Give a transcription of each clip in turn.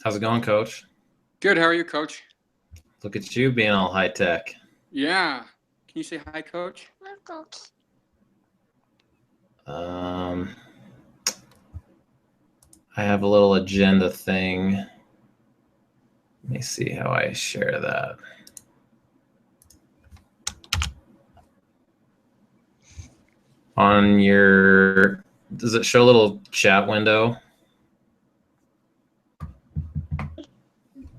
How's it going, Coach? Good. How are you, Coach? Look at you being all high tech. Yeah. Can you say hi, Coach? Um, I have a little agenda thing. Let me see how I share that. On your, does it show a little chat window?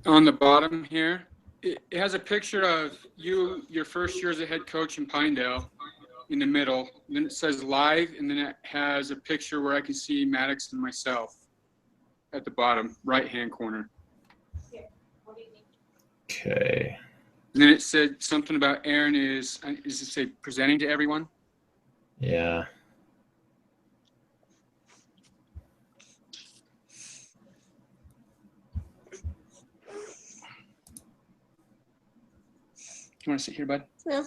On the bottom here, it has a picture of you, your first year as a head coach in Pinedale in the middle. And then it says live, and then it has a picture where I can see Maddox and myself at the bottom right-hand corner. Okay. And then it said something about Aaron is it say presenting to everyone? Yeah. You want to sit here, bud? No.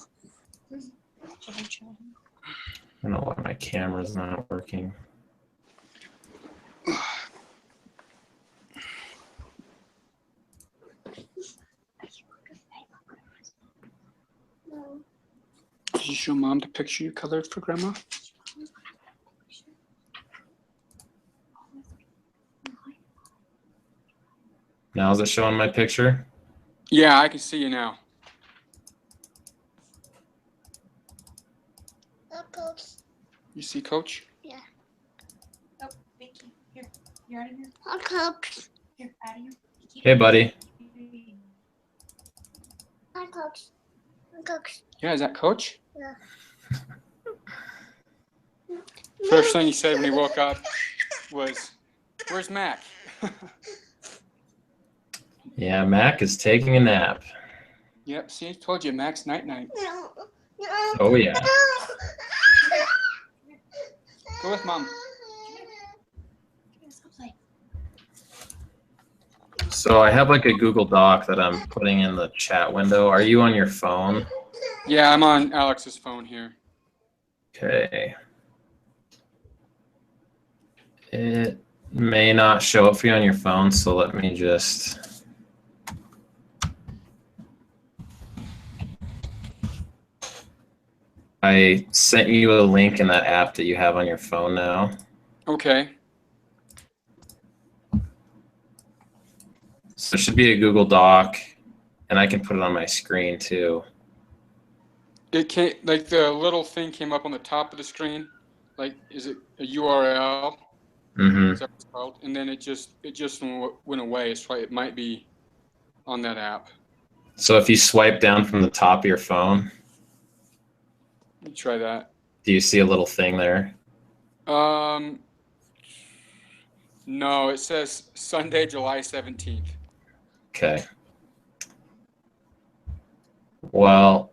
I don't know why my camera's not working. Did you show Mom the picture you colored for Grandma? Now is it showing my picture? Yeah, I can see you now. Coach. You see, Coach? Yeah. Oh, Vicky, here, you're out of here. Coach. Here, out of here. Hey, buddy. Hi, Coach. Coach. Yeah, is that Coach? Yeah. First thing he said when he woke up was, "Where's Mac?" Yeah, Mac is taking a nap. Yep, see, I told you, Mac's night-night. No. Oh, yeah. Go with Mom. Let's go play. So I have like a Google Doc that I'm putting in the chat window. Are you on your phone? Yeah, I'm on Alex's phone here. Okay. It may not show up for you on your phone, so let me just... I sent you a link in that app that you have on your phone now. Okay. So it should be a Google Doc, and I can put it on my screen too. It came, like the little thing came up on the top of the screen. Like, is it a URL? Mm-hmm. Is that what it's called? And then it just went away. So it might be on that app. So if you swipe down from the top of your phone, Let me try that. do you see a little thing there? No, it says Sunday, July 17th. Okay. Well,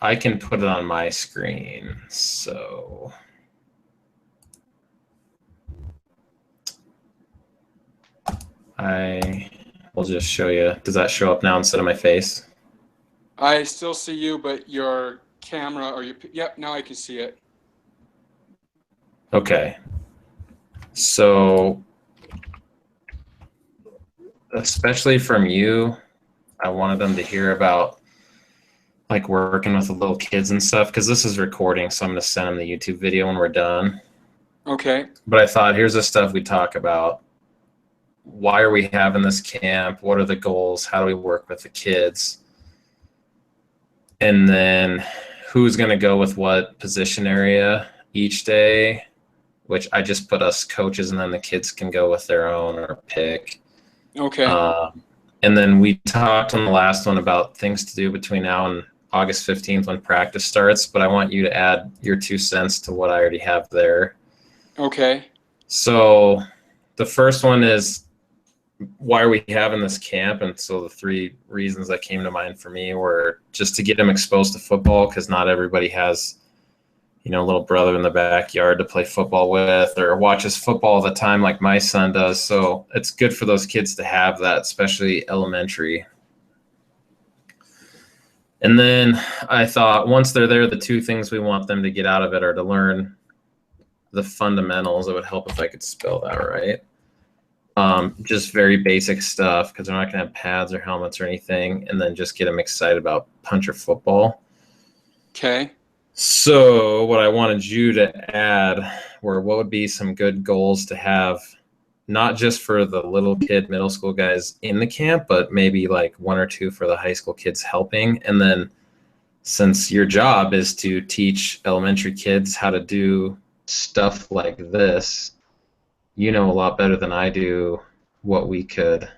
I can put it on my screen, so... I will just show you. Does that show up now instead of my face? I still see you, but your camera or your, yep, now I can see it. Okay. So, especially from you, I wanted them to hear about like working with the little kids and stuff, because this is recording, so I'm going to send them the YouTube video when we're done. Okay. But I thought, here's the stuff we talk about. Why are we having this camp? What are the goals? How do we work with the kids? And then who's going to go with what position area each day, which I just put us coaches, and then the kids can go with their own or pick. Okay. And then we talked on the last one about things to do between now and August 15th when practice starts, but I want you to add your 2 cents to what I already have there. Okay. So the first one is, why are we having this camp? And so the 3 reasons that came to mind for me were just to get them exposed to football, because not everybody has, you know, a little brother in the backyard to play football with or watches football all the time like my son does. So it's good for those kids to have that, especially elementary. And then I thought, once they're there, the 2 things we want them to get out of it are to learn the fundamentals. It would help if I could spell that right. Just very basic stuff because they're not going to have pads or helmets or anything, and then just get them excited about punter football. Okay. So what I wanted you to add were what would be some good goals to have, not just for the little kid, middle school guys in the camp, but maybe like 1 or 2 for the high school kids helping. And then since your job is to teach elementary kids how to do stuff like this, you know a lot better than I do what we could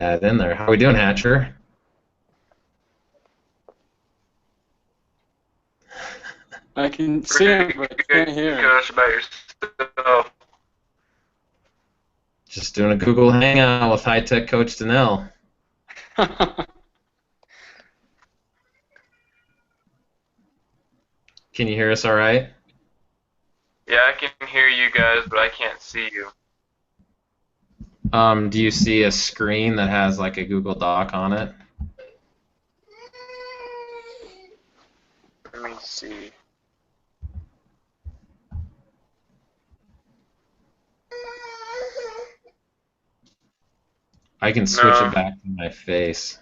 add in there. How are we doing, Hatcher? I can see him, but I can't hear him. Coach, about yourself. Just doing a Google Hangout with high-tech Coach Donnell. Can you hear us all right? Yeah, I can hear you guys, but I can't see you. Do you see a screen that has like a Google Doc on it? Let me see. I can switch it back to my face.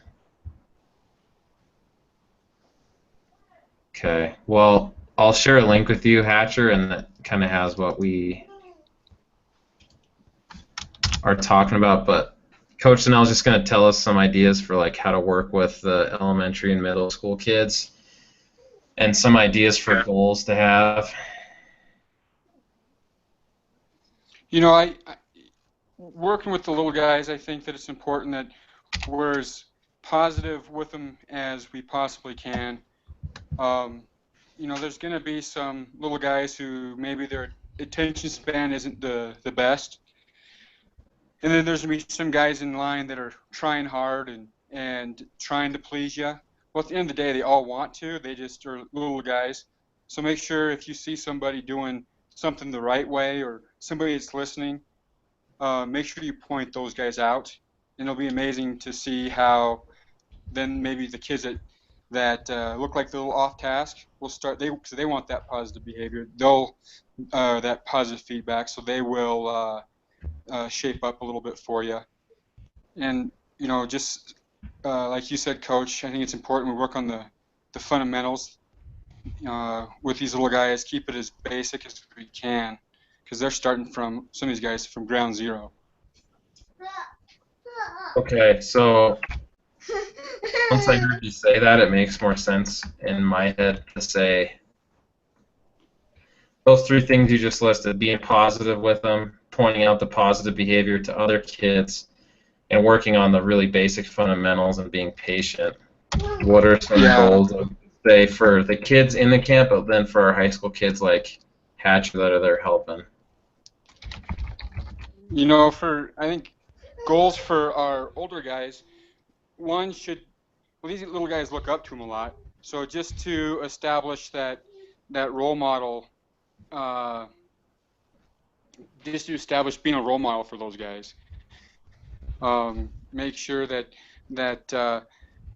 Okay, well, I'll share a link with you, Hatcher, and that kind of has what we are talking about, but Coach Donnell is just going to tell us some ideas for like how to work with the elementary and middle school kids and some ideas for goals to have. You know, I working with the little guys, I think that it's important that we're as positive with them as we possibly can. You know, there's going to be some little guys who maybe their attention span isn't the best. And then there's going to be some guys in line that are trying hard and trying to please you. Well, at the end of the day, they all want to. They just are little guys. So make sure if you see somebody doing something the right way or somebody that's listening, make sure you point those guys out. And it'll be amazing to see how then maybe the kids that look like they're a little off task will start. Because they want that positive behavior. They'll that positive feedback, so they will shape up a little bit for you. And you know, just like you said, Coach, I think it's important we work on the fundamentals with these little guys. Keep it as basic as we can, because they're starting from some of these guys from ground zero. Okay, so once I heard you say that, it makes more sense in my head to say those 3 things you just listed: being positive with them, pointing out the positive behavior to other kids, and working on the really basic fundamentals and being patient. What are some goals, say, for the kids in the camp, but then for our high school kids like Hatcher that are there helping? You know, I think goals for our older guys, one should, well, these little guys look up to them a lot. So just to establish that role model, just to establish being a role model for those guys. Make sure that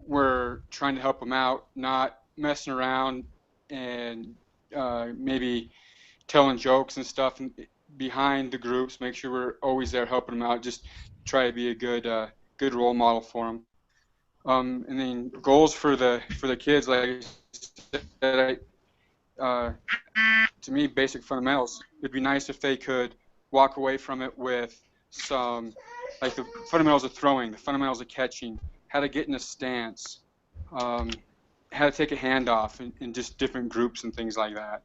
we're trying to help them out, not messing around and maybe telling jokes and stuff behind the groups. Make sure we're always there helping them out. Just try to be a good role model for them. And then goals for the kids, like I said, to me, basic fundamentals. It'd be nice if they could walk away from it with some, like the fundamentals of throwing, the fundamentals of catching, how to get in a stance, how to take a handoff in just different groups and things like that.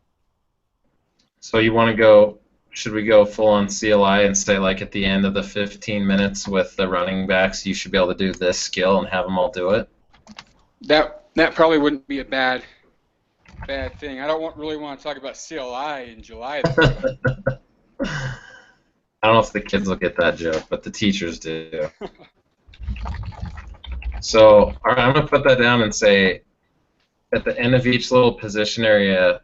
So you want to go, should we go full on CLI and say like at the end of the 15 minutes with the running backs, you should be able to do this skill and have them all do it? That probably wouldn't be a bad thing. I don't really want to talk about CLI in July. I don't know if the kids will get that joke, but the teachers do. So, all right, I'm going to put that down and say at the end of each little position area,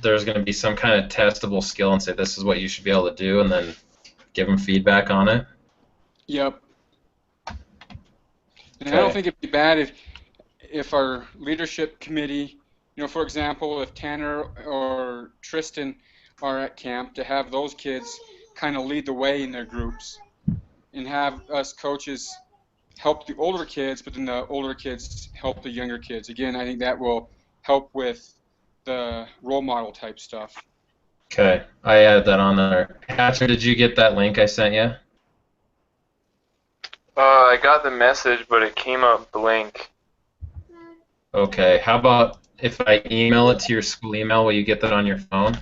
there's going to be some kind of testable skill and say this is what you should be able to do, and then give them feedback on it. Yep. And Okay. I don't think it'd be bad if our leadership committee, you know, for example, if Tanner or Tristan are at camp, to have those kids kind of lead the way in their groups and have us coaches help the older kids, but then the older kids help the younger kids. Again, I think that will help with the role model type stuff. Okay, I added that on there. Hatcher, did you get that link I sent you? I got the message, but it came up blank. Okay, how about if I email it to your school email, will you get that on your phone?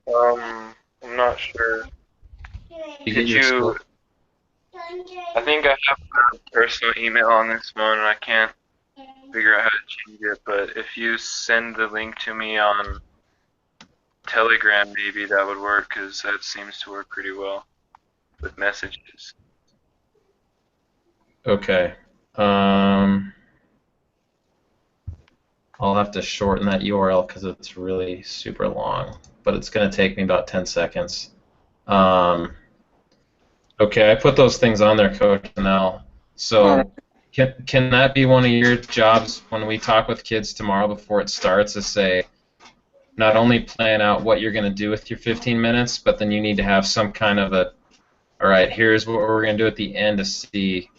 I'm not sure. You Could get your school. I think I have a personal email on this phone, and I can't figure out how to change it. But if you send the link to me on Telegram, maybe that would work, because that seems to work pretty well with messages. Okay. I'll have to shorten that URL because it's really super long, but it's going to take me about 10 seconds. Okay, I put those things on there, Coach Nell. So can that be one of your jobs when we talk with kids tomorrow before it starts, is say, not only plan out what you're going to do with your 15 minutes, but then you need to have some kind of a, all right, here's what we're going to do at the end to see,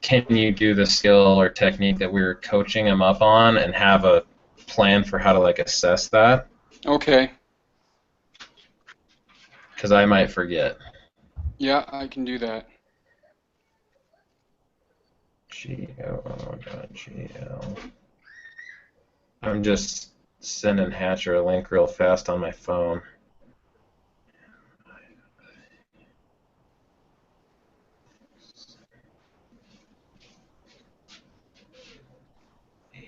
can you do the skill or technique that we were coaching them up on, and have a plan for how to like assess that? Okay. Because I might forget. Yeah, I can do that. GOO.GL. I'm just sending Hatcher a link real fast on my phone.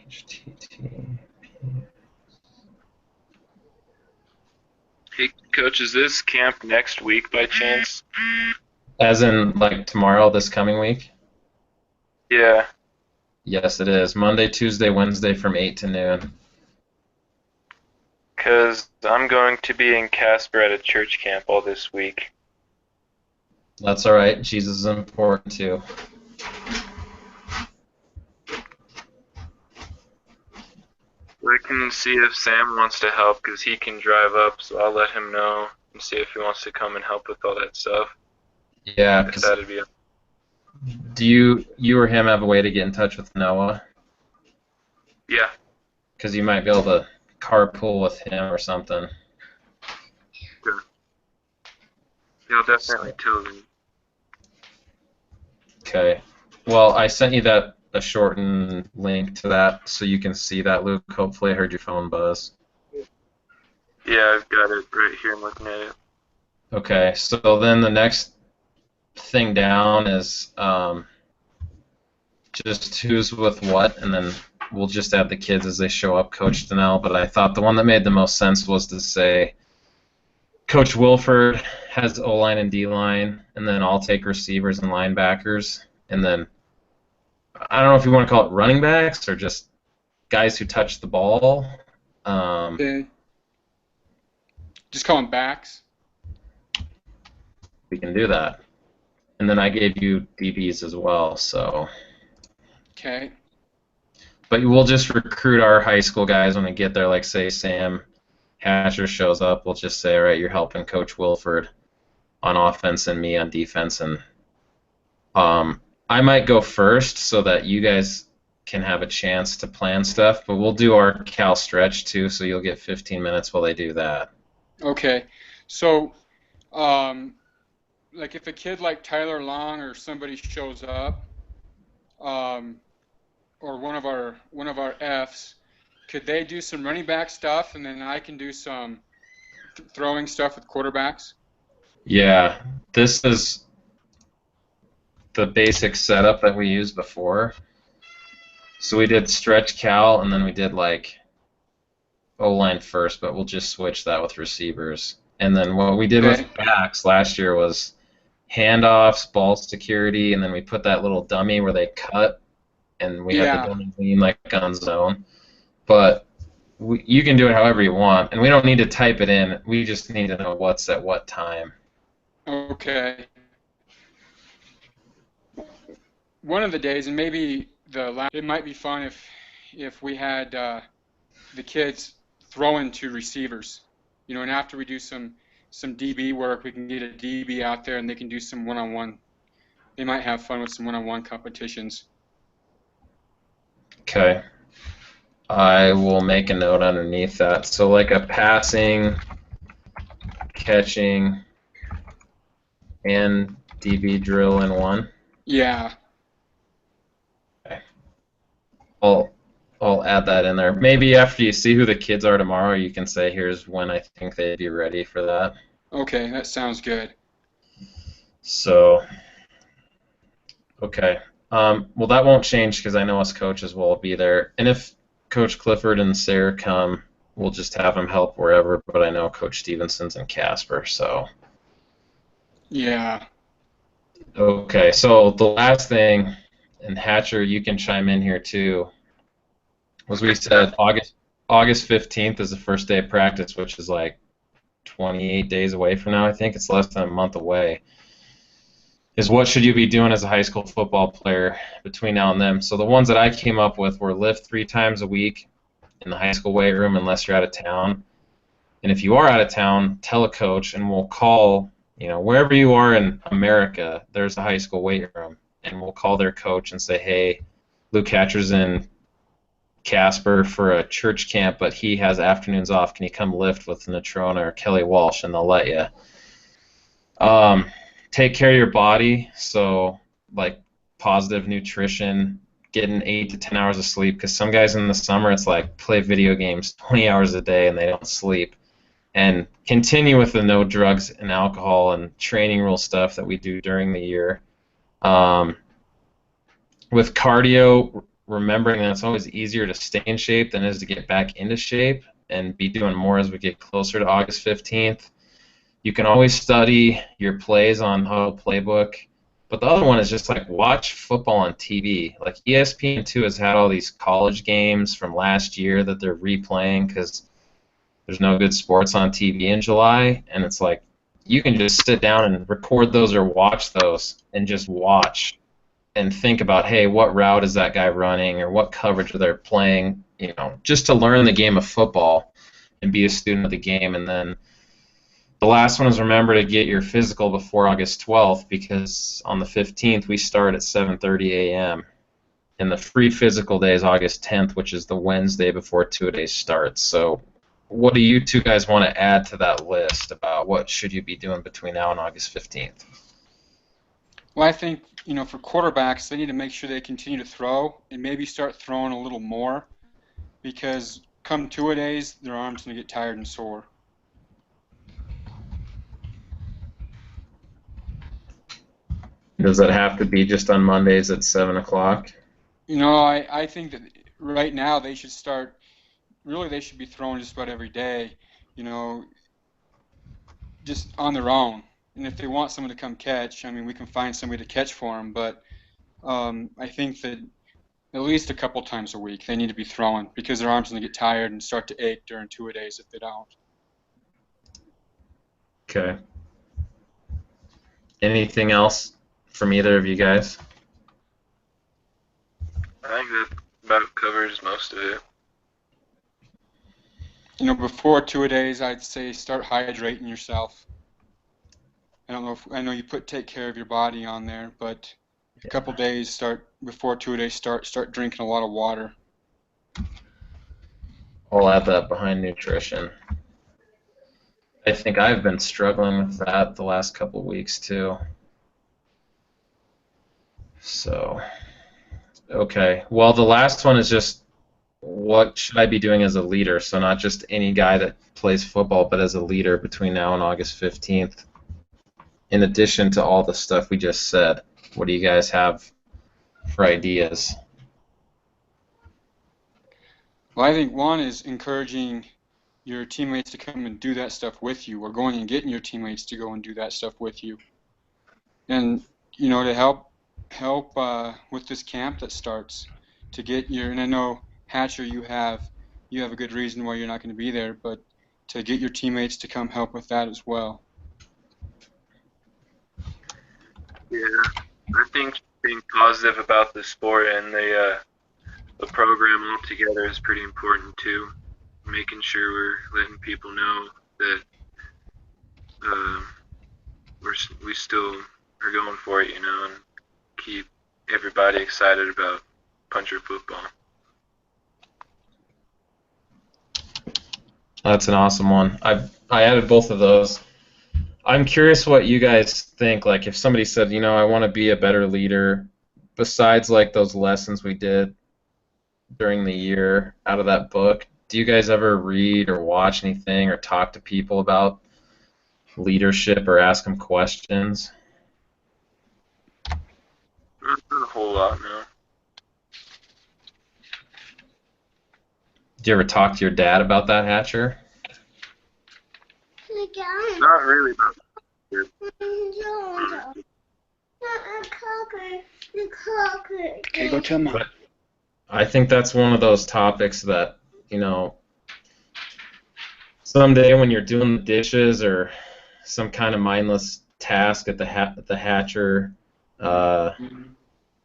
HTTP. Hey, Coach, is this camp next week by chance? As in, like, tomorrow, this coming week? Yeah. Yes, it is. Monday, Tuesday, Wednesday from 8 to noon. Because I'm going to be in Casper at a church camp all this week. That's all right. Jesus is important, too. I can see if Sam wants to help, because he can drive up, so I'll let him know and see if he wants to come and help with all that stuff. Yeah, If because that'd be do you or him have a way to get in touch with Noah? Yeah. Because you might be able to carpool with him or something. Good. Yeah, I'll definitely tell them. Okay. Well, I sent you a shortened link to that so you can see that, Luke. Hopefully I heard your phone buzz. Yeah, I've got it right here. I'm looking at it. Okay, so then the next thing down is just who's with what, and then we'll just add the kids as they show up, Coach Donnell. But I thought the one that made the most sense was to say Coach Wilford has O-line and D-line, and then I'll take receivers and linebackers, and then I don't know if you want to call it running backs or just guys who touch the ball. Okay. Just call them backs. We can do that. And then I gave you DBs as well, so. Okay. But we'll just recruit our high school guys when we get there. Like, say, Sam Hatcher shows up, we'll just say, all right, you're helping Coach Wilford on offense and me on defense. And I might go first so that you guys can have a chance to plan stuff. But we'll do our Cal stretch, too, so you'll get 15 minutes while they do that. Okay. So, like if a kid like Tyler Long or somebody shows up, or one of our Fs, could they do some running back stuff, and then I can do some throwing stuff with quarterbacks? Yeah, this is the basic setup that we used before. So we did stretch Cal, and then we did like O-line first, but we'll just switch that with receivers. And then what we did with backs last year was handoffs, ball security, and then we put that little dummy where they cut, and we had the dummy lean like on zone. But you can do it however you want, and we don't need to type it in. We just need to know what's at what time. Okay. One of the days, and maybe it might be fun if we had the kids throwing to receivers. And after we do some DB work, we can get a DB out there and they can do some one-on-one. They might have fun with some one-on-one competitions. Okay. I will make a note underneath that. So like a passing, catching, and DB drill in one. Yeah. Okay. I'll add that in there. Maybe after you see who the kids are tomorrow, you can say, here's when I think they'd be ready for that. Okay, that sounds good. So, okay. Well, that won't change because I know us coaches will be there. And if Coach Clifford and Sarah come, we'll just have them help wherever. But I know Coach Stevenson's in Casper, so. Yeah. Okay, so the last thing, and Hatcher, you can chime in here too, was we said August 15th is the first day of practice, which is like 28 days away from now. I think it's less than a month away. Is what should you be doing as a high school football player between now and then? So the ones that I came up with were lift 3 times a week in the high school weight room unless you're out of town. And if you are out of town, tell a coach and we'll call, wherever you are in America, there's a high school weight room. And we'll call their coach and say, hey, Luke Hatcher's in Casper for a church camp, but he has afternoons off. Can you come lift with Natrona or Kelly Walsh? And they'll let you. Take care of your body, so like positive nutrition, getting 8 to 10 hours of sleep, because some guys in the summer it's like play video games 20 hours a day and they don't sleep. And continue with the no drugs and alcohol and training rule stuff that we do during the year. With cardio, remembering that it's always easier to stay in shape than it is to get back into shape, and be doing more as we get closer to August 15th. You can always study your plays on Huddle Playbook, but the other one is just like watch football on TV. Like ESPN2 has had all these college games from last year that they're replaying because there's no good sports on TV in July, and it's like you can just sit down and record those or watch those and just watch and think about, hey, what route is that guy running or what coverage are they playing, just to learn the game of football and be a student of the game. And then the last one is remember to get your physical before August 12th, because on the 15th we start at 7:30 a.m. and the free physical day is August 10th, which is the Wednesday before two-a-days starts. So what do you two guys want to add to that list about what should you be doing between now and August 15th? Well, I think, for quarterbacks, they need to make sure they continue to throw and maybe start throwing a little more, because come two-a-days, their arms are going to get tired and sore. Does that have to be just on Mondays at 7 o'clock? I think that right now they should start, really they should be throwing just about every day, just on their own. And if they want someone to come catch, we can find somebody to catch for them, but I think that at least a couple times a week they need to be throwing, because their arms are going to get tired and start to ache during two-a-days if they don't. Okay. Anything else from either of you guys? I think that about covers most of it. Before two-a-days, I'd say start hydrating yourself. I know you put take care of your body on there, but a couple days before two-a-days start drinking a lot of water. I'll add that behind nutrition. I think I've been struggling with that the last couple of weeks too. So, okay. Well, the last one is just what should I be doing as a leader? So not just any guy that plays football, but as a leader between now and August 15th. In addition to all the stuff we just said, what do you guys have for ideas? Well, I think one is encouraging your teammates to come and do that stuff with you, or going and getting your teammates to go and do that stuff with you. And, to help with this camp that starts, to get and I know, Hatcher, you have a good reason why you're not going to be there, but to get your teammates to come help with that as well. Yeah, I think being positive about the sport and the program altogether is pretty important too. Making sure we're letting people know that still are going for it, and keep everybody excited about puncher football. That's an awesome one. I added both of those. I'm curious what you guys think. Like, if somebody said, I want to be a better leader, besides like those lessons we did during the year out of that book, do you guys ever read or watch anything or talk to people about leadership or ask them questions? Not a whole lot, no. Do you ever talk to your dad about that, Hatcher? Not really. Okay, go tell Mom. I think that's one of those topics that, someday when you're doing the dishes or some kind of mindless task at the Hatcher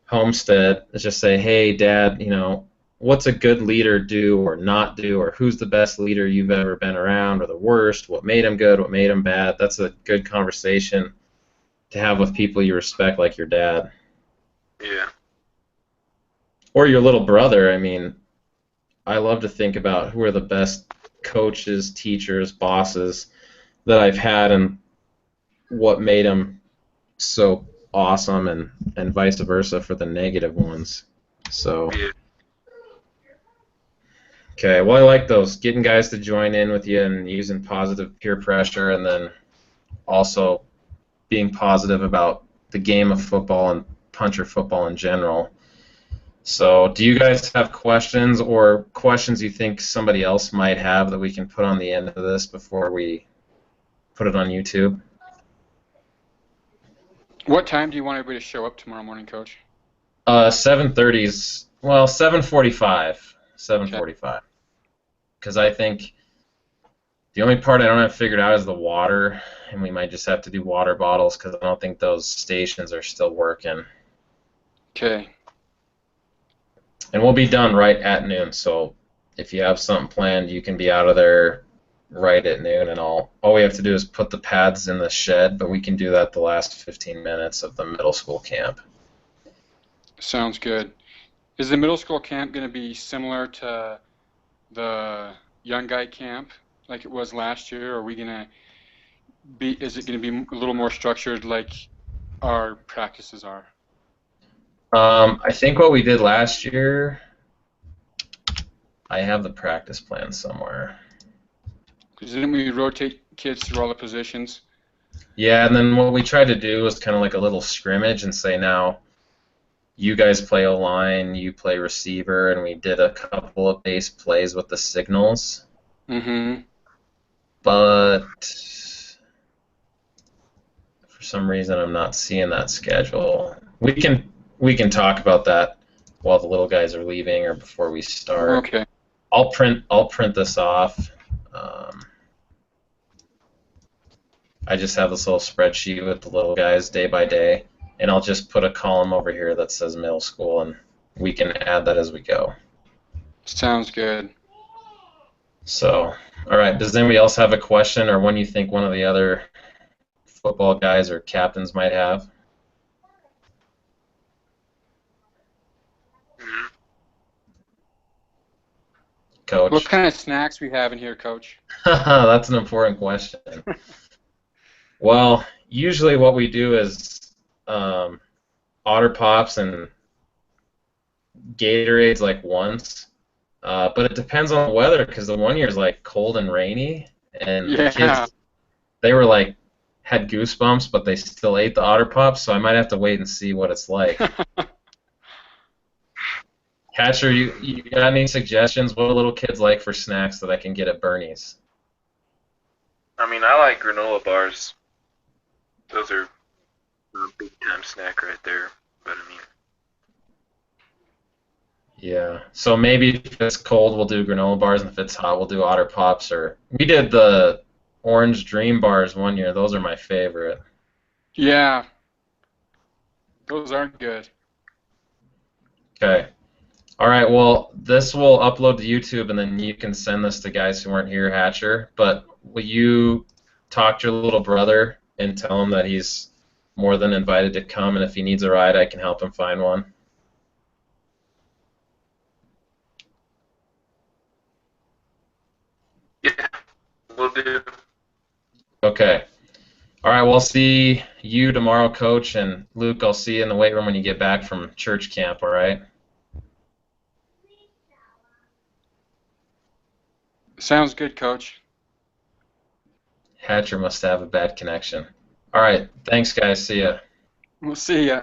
homestead, just say, hey, Dad, what's a good leader do or not do, or who's the best leader you've ever been around, or the worst, what made him good, what made him bad. That's a good conversation to have with people you respect, like your dad. Yeah. Or your little brother. I mean, I love to think about who are the best coaches, teachers, bosses that I've had and what made them so awesome, and vice versa for the negative ones. So, Yeah. okay, well, I like those. Getting guys to join in with you and using positive peer pressure, and then also being positive about the game of football and puncher football in general. So, do you guys have questions or questions you think somebody else might have that we can put on the end of this before we put it on YouTube? What time do you want everybody to show up tomorrow morning, Coach? 7:30's, well, 7:45. 7:45. Because I think the only part I don't have figured out is the water, and we might just have to do water bottles because I don't think those stations are still working. Okay. And we'll be done right at noon, so if you have something planned, you can be out of there right at noon, and all we have to do is put the pads in the shed, but we can do that the last 15 minutes of the middle school camp. Sounds good. Is the middle school camp going to be similar to the young guy camp like it was last year, or are we going to be, is it going to be a little more structured like our practices are? I think what we did last year, I have the practice plan somewhere. Because didn't we rotate kids through all the positions? Yeah, and then what we tried to do was kind of like a little scrimmage and say, now, you guys play O-line, you play receiver, and we did a couple of base plays with the signals. Mm-hmm. But for some reason, I'm not seeing that schedule. We can talk about that while the little guys are leaving or before we start. Okay. I'll print this off. I just have this little spreadsheet with the little guys day by day, and I'll just put a column over here that says middle school, and we can add that as we go. Sounds good. So, all right, does anybody else have a question or one you think one of the other football guys or captains might have? Coach? What kind of snacks we have in here, Coach? That's an important question. Well, usually what we do is Otter Pops and Gatorades like once, but it depends on the weather because the one year is like cold and rainy, and the kids, they were like had goosebumps, but they still ate the Otter Pops, so I might have to wait and see what it's like. Hatcher, you got any suggestions? What do little kids like for snacks that I can get at Bernie's? I mean, I like granola bars. Those are a big time snack right there. But I mean, yeah. So maybe if it's cold, we'll do granola bars, and if it's hot, we'll do Otter Pops. Or we did the Orange Dream bars one year. Those are my favorite. Yeah. Those aren't good. Okay. All right. Well, this will upload to YouTube, and then you can send this to guys who weren't here, Hatcher. But will you talk to your little brother and tell him that he's more than invited to come, and if he needs a ride, I can help him find one. Yeah, we'll do. Okay. All right, we'll see you tomorrow, Coach, and Luke, I'll see you in the weight room when you get back from church camp, all right? Sounds good, Coach. Hatcher must have a bad connection. All right, thanks, guys. See ya. We'll see ya.